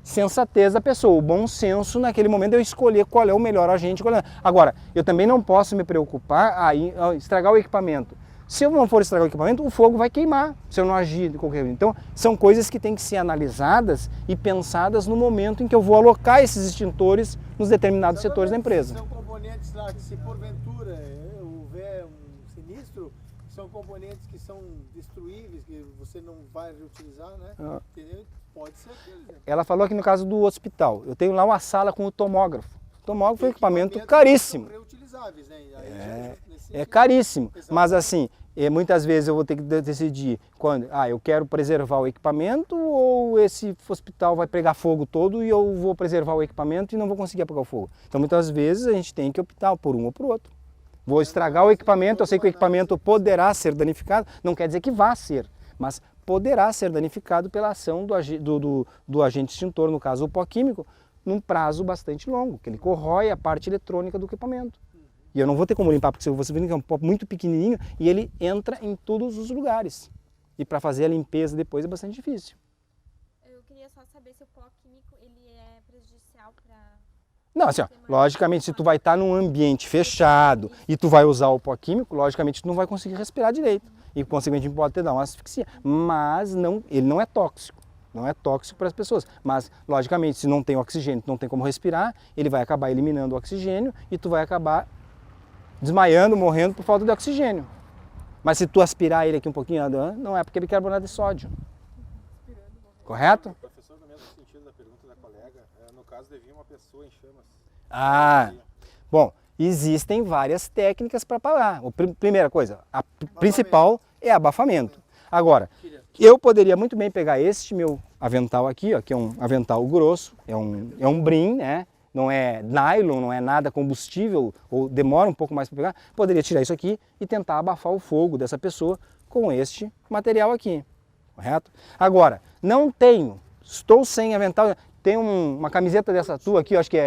Speaker 2: sensatez da pessoa, o bom senso naquele momento eu escolher qual é o melhor agente. Agora, eu também não posso me preocupar em estragar o equipamento. Se eu não for estragar o equipamento, o fogo vai queimar, se eu não agir de qualquer jeito. Então, são coisas que têm que ser analisadas e pensadas no momento em que eu vou alocar esses extintores nos determinados setores da empresa.
Speaker 4: São componentes lá que, se porventura houver um sinistro, são componentes que são destruíveis, que você não vai reutilizar, né? Entendeu? Pode ser aqueles. Né?
Speaker 2: Ela falou aqui no caso do hospital. Eu tenho lá uma sala com o tomógrafo. O tomógrafo é um equipamento caríssimo.
Speaker 4: Reutilizáveis, né?
Speaker 2: É caríssimo, mas assim, muitas vezes eu vou ter que decidir quando, eu quero preservar o equipamento ou esse hospital vai pegar fogo todo e eu vou preservar o equipamento e não vou conseguir apagar o fogo. Então muitas vezes a gente tem que optar por um ou por outro. Vou estragar o equipamento, eu sei que o equipamento poderá ser danificado, não quer dizer que vá ser, mas poderá ser danificado pela ação do agente extintor, no caso o pó químico, num prazo bastante longo, que ele corrói a parte eletrônica do equipamento. E eu não vou ter como limpar, porque você vê que é um pó muito pequenininho e ele entra em todos os lugares. E para fazer a limpeza depois é bastante difícil.
Speaker 3: Eu queria só saber se o pó químico ele é prejudicial para...
Speaker 2: Não, assim, logicamente, se tu vai estar num ambiente fechado e tu vai usar o pó químico, logicamente tu não vai conseguir respirar direito. E, consequentemente, pode te dar uma asfixia. Mas ele não é tóxico. Não é tóxico para as pessoas, mas logicamente se não tem oxigênio, tu não tem como respirar, ele vai acabar eliminando o oxigênio e tu vai acabar desmaiando, morrendo por falta de oxigênio. Mas se tu aspirar ele aqui um pouquinho, não é porque é bicarbonato de sódio. Correto?
Speaker 6: Professor, no mesmo sentido da pergunta da colega, no caso de vir uma pessoa em chamas.
Speaker 2: Bom, existem várias técnicas para apagar. Primeira coisa, a principal é abafamento. Agora, eu poderia muito bem pegar este meu avental aqui, ó, que é um avental grosso, é um brim, né? Não é nylon, não é nada combustível, ou demora um pouco mais para pegar. Poderia tirar isso aqui e tentar abafar o fogo dessa pessoa com este material aqui, correto? Agora, não tenho, estou sem avental, tem uma camiseta dessa tua aqui, eu acho que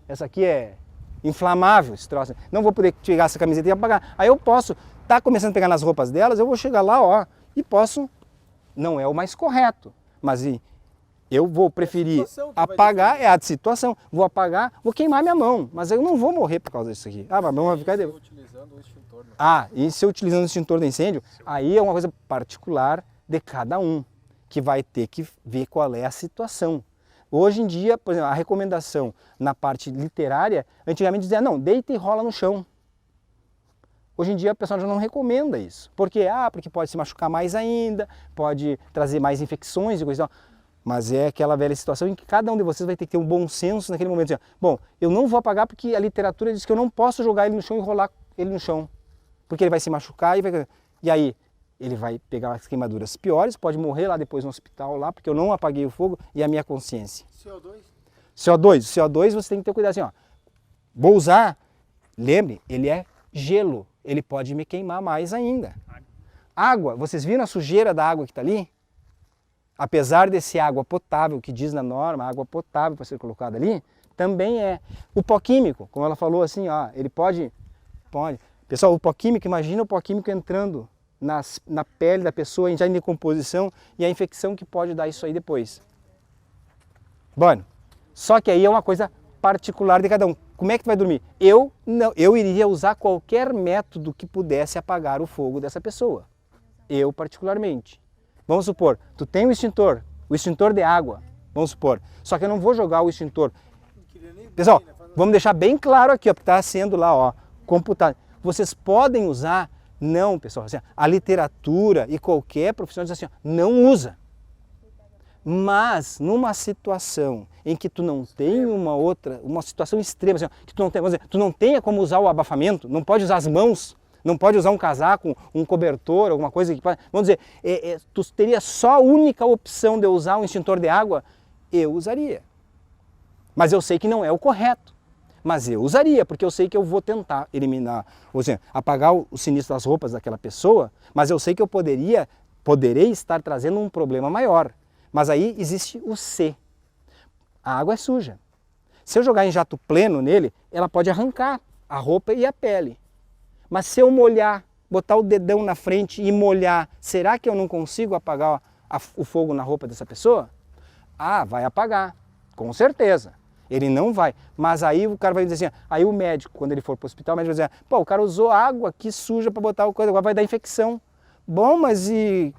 Speaker 2: essa aqui é inflamável, esse troço. Não vou poder tirar essa camiseta e apagar. Aí eu posso, começando a pegar nas roupas delas, eu vou chegar lá, ó, e posso, não é o mais correto, mas eu vou preferir apagar, é a situação, vou apagar, vou queimar minha mão, mas eu não vou morrer por causa disso aqui. Minha mão vai ficar...
Speaker 6: Utilizando o extintor, né?
Speaker 2: E se eu utilizando o extintor de incêndio, aí é uma coisa particular de cada um, que vai ter que ver qual é a situação. Hoje em dia, por exemplo, a recomendação na parte literária, antigamente dizia, não, deita e rola no chão. Hoje em dia a pessoa já não recomenda isso. Por quê? Porque pode se machucar mais ainda, pode trazer mais infecções e coisa e tal. Mas é aquela velha situação em que cada um de vocês vai ter que ter um bom senso naquele momento. Assim, bom, eu não vou apagar porque a literatura diz que eu não posso jogar ele no chão e rolar ele no chão. Porque ele vai se machucar e aí ele vai pegar as queimaduras piores, pode morrer lá depois no hospital, lá, porque eu não apaguei o fogo e a minha consciência. CO2 você tem que ter cuidado assim, ó. Vou usar, lembre, ele é gelo, ele pode me queimar mais ainda. Água, vocês viram a sujeira da água que está ali? Apesar de ser água potável, que diz na norma, água potável para ser colocada ali, também é. O pó químico, como ela falou assim, ele pode. Pessoal, o pó químico, imagina o pó químico entrando na pele da pessoa, já em decomposição, e a infecção que pode dar isso aí depois. Bom, só que aí é uma coisa particular de cada um. Como é que tu vai dormir? Eu iria usar qualquer método que pudesse apagar o fogo dessa pessoa. Eu particularmente. Vamos supor, tu tem o extintor de água, vamos supor. Só que eu não vou jogar o extintor. Pessoal, vamos deixar bem claro aqui, ó, porque está sendo lá, ó, computado. Vocês podem usar, não, pessoal, assim, a literatura e qualquer profissional diz assim, ó, não usa. Mas numa situação em que tu não tem uma situação extrema, assim, que tu não tem, vamos dizer, tu não tenha como usar o abafamento, não pode usar as mãos, não pode usar um casaco, um cobertor, alguma coisa que, vamos dizer, tu teria só a única opção de usar um extintor de água, eu usaria. Mas eu sei que não é o correto. Mas eu usaria, porque eu sei que eu vou tentar eliminar, ou seja, apagar o sinistro das roupas daquela pessoa, mas eu sei que eu poderei estar trazendo um problema maior. Mas aí existe o C. A água é suja. Se eu jogar em jato pleno nele, ela pode arrancar a roupa e a pele. Mas se eu molhar, botar o dedão na frente e molhar, será que eu não consigo apagar o fogo na roupa dessa pessoa? Ah, vai apagar, com certeza. Ele não vai. Mas aí o cara vai dizer assim, aí o médico, quando ele for para o hospital, o médico vai dizer, pô, o cara usou água aqui suja para botar o coisa, agora vai dar infecção. Bom, mas ele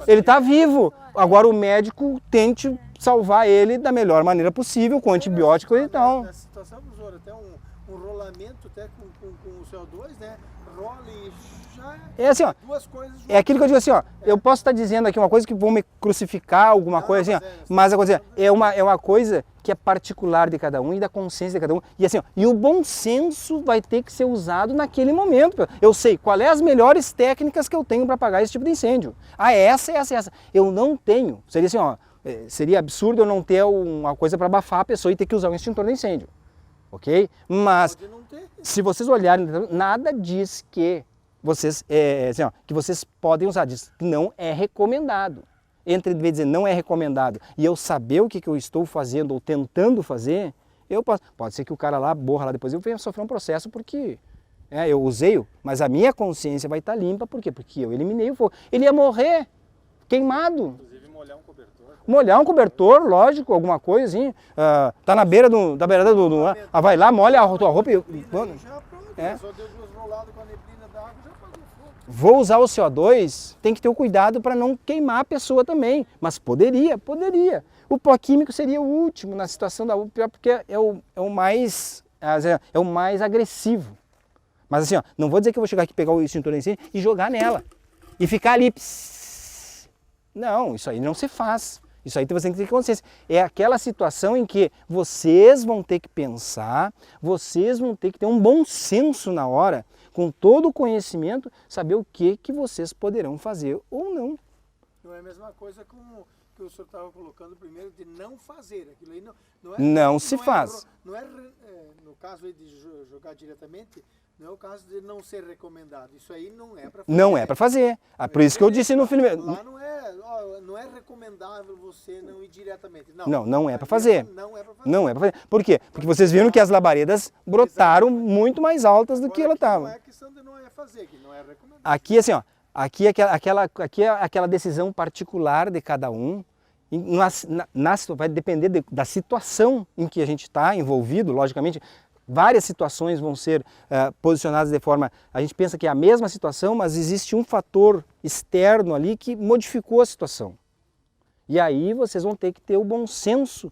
Speaker 2: está vivo. Agora o médico tente salvar ele da melhor maneira possível, com antibiótico e tal.
Speaker 4: Na situação, professor, até um rolamento até com o CO2, né? Rola e já
Speaker 2: é assim, ó,
Speaker 4: duas coisas juntas.
Speaker 2: É aquilo que eu digo assim, ó, eu posso estar dizendo aqui uma coisa que vão me crucificar, alguma coisa assim, ó, mas a coisa é uma coisa que é particular de cada um e da consciência de cada um. E assim, ó, e o bom senso vai ter que ser usado naquele momento. Eu sei qual é as melhores técnicas que eu tenho para apagar esse tipo de incêndio. Ah, essa. Eu não tenho. Seria assim, ó, seria absurdo eu não ter uma coisa para abafar a pessoa e ter que usar um extintor de incêndio. Ok? Mas se vocês olharem, nada diz que vocês, assim, ó, que vocês podem usar, diz que não é recomendado. Entre dizer não é recomendado e eu saber o que eu estou fazendo ou tentando fazer, eu posso. Pode ser que o cara lá borra lá depois, eu venha sofrer um processo porque eu usei, mas a minha consciência vai estar limpa, por quê? Porque eu eliminei o fogo. Ele ia morrer queimado.
Speaker 6: Inclusive molhar um cobertor.
Speaker 2: Molhar um cobertor, lógico, alguma coisa assim. Tá na beira da beirada vai lá, molha a tua roupa e.
Speaker 4: Já pronto, só deu duas roladas com a neblina da água, já apagou o fogo.
Speaker 2: Vou usar o CO2, tem que ter o cuidado para não queimar a pessoa também. Mas poderia. O pó químico seria o último na situação da UPA, porque é o mais agressivo. Mas assim, ó, não vou dizer que eu vou chegar aqui, pegar o extintor de incêndio e jogar nela. E ficar ali. Não, isso aí não se faz. Isso aí você tem que ter consciência. É aquela situação em que vocês vão ter que pensar, vocês vão ter que ter um bom senso na hora, com todo o conhecimento, saber o que vocês poderão fazer ou não.
Speaker 4: Não é a mesma coisa com o que o senhor estava colocando primeiro de não fazer. Aquilo aí
Speaker 2: não se faz.
Speaker 4: No caso aí de jogar diretamente, não é o caso de não ser recomendado. Isso aí não é para fazer.
Speaker 2: Não é para fazer. Por isso que eu disse no filme.
Speaker 4: Lá não é recomendável você não ir diretamente.
Speaker 2: Não é para fazer.
Speaker 4: Não é para fazer.
Speaker 2: Não é para fazer. Por quê? Porque vocês viram que as labaredas brotaram muito mais altas do que ela estava.
Speaker 4: Não é questão de não é fazer, que não é recomendado.
Speaker 2: Aqui assim, ó, aqui é aquela decisão particular de cada um. Vai depender da situação em que a gente está envolvido, logicamente. Várias situações vão ser posicionadas de forma... A gente pensa que é a mesma situação, mas existe um fator externo ali que modificou a situação. E aí vocês vão ter que ter o bom senso